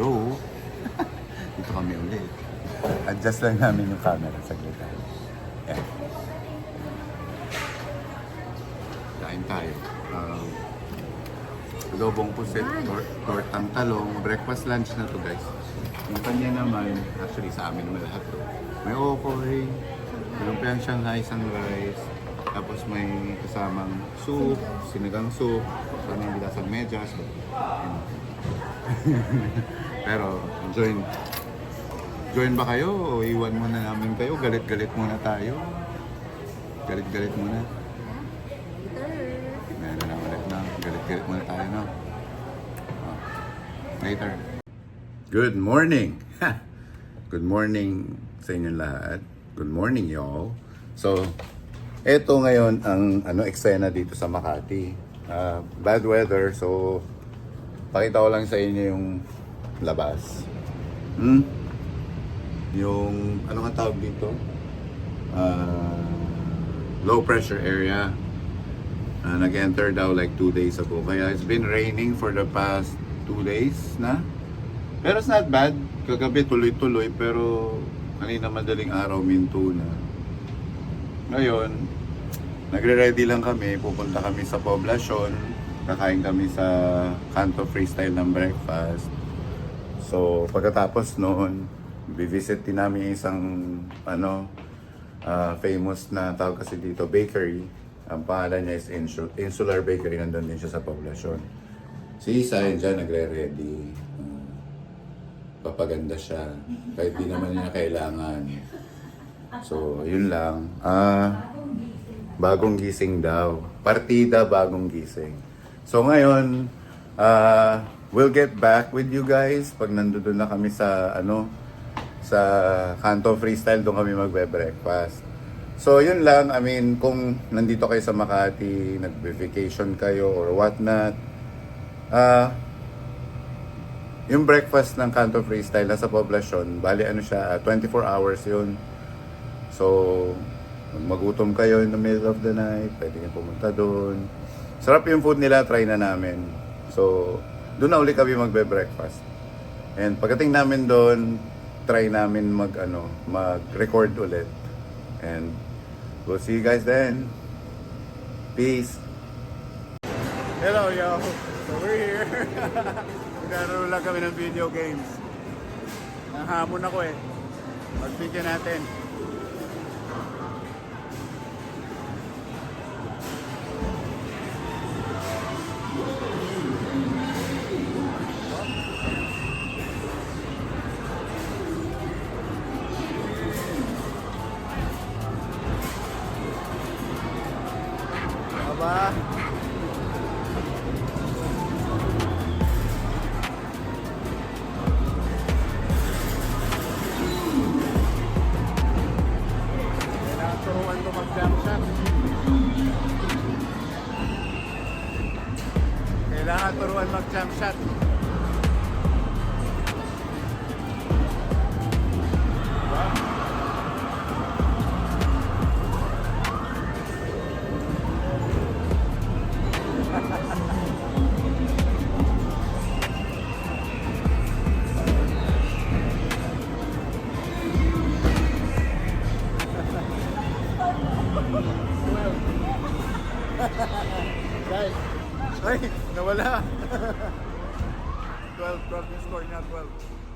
Hello? Dito kami ulit. Adjust lang namin yung camera saglit tayo. Yan. Kain tayo. Adobong pusit, tortang talong, breakfast lunch na to guys. Yung kanya naman, actually sa amin naman lahat to. May okoy, lumpiang Shanghai sunrise, tapos may kasamang soup, sinigang soup, sana yung bilasang medyas. Pero, join ba kayo o iwan muna namin kayo? Galit-galit muna tayo. Galit-galit muna. Meron na ulit na. Galit-galit muna tayo, no? Oh. Later. Good morning! Good morning sa inyong lahat. Good morning, y'all. So, eto ngayon ang eksena dito sa Makati. Bad weather, so pakita ko lang sa inyo yung labas. Yung, ano nga tawag dito? Low pressure area. Nag-enter daw like 2 days ago. Kaya it's been raining for the past 2 days na. Pero it's not bad. Kagabi tuloy-tuloy, pero kanina madaling araw minto na. Ngayon, nagre-ready lang kami. Pupunta kami sa poblasyon. Kakain kami sa Kanto Freestyle ng breakfast. So, pagkatapos noon, bivisit din namin isang famous na tawag kasi dito, bakery. Ang pangalan niya is Insular Bakery. Nandun din siya sa poblasyon. Si Isa yun dyan, nagre-ready. Papaganda siya. Kahit di naman niya kailangan. So, yun lang. Bagong gising daw. Partida, bagong gising. So, ngayon, we'll get back with you guys pag nandun na kami sa, sa Kanto Freestyle. Doon kami magbe-breakfast. So, yun lang. I mean, kung nandito kayo sa Makati, nagbe-vacation kayo or whatnot, yung breakfast ng Kanto Freestyle nasa poblasyon, bali siya, 24 hours yun. So, magutom kayo in the middle of the night, pwede nyo pumunta doon. Sarap yung food nila, try na namin. So, doon na uli kami magbe-breakfast. And pagdating namin doon, try namin mag-record ulit. And we'll see you guys then. Peace. Hello, yo. So we're here. Naglaro lang kami ng video games. Nahamon ako eh. Mag-video natin. Aba. Turuan ko mag-jump shot. Kailangan turuan mag-jump shot. Guys, ay, nawala. 12 yung score niya, 12.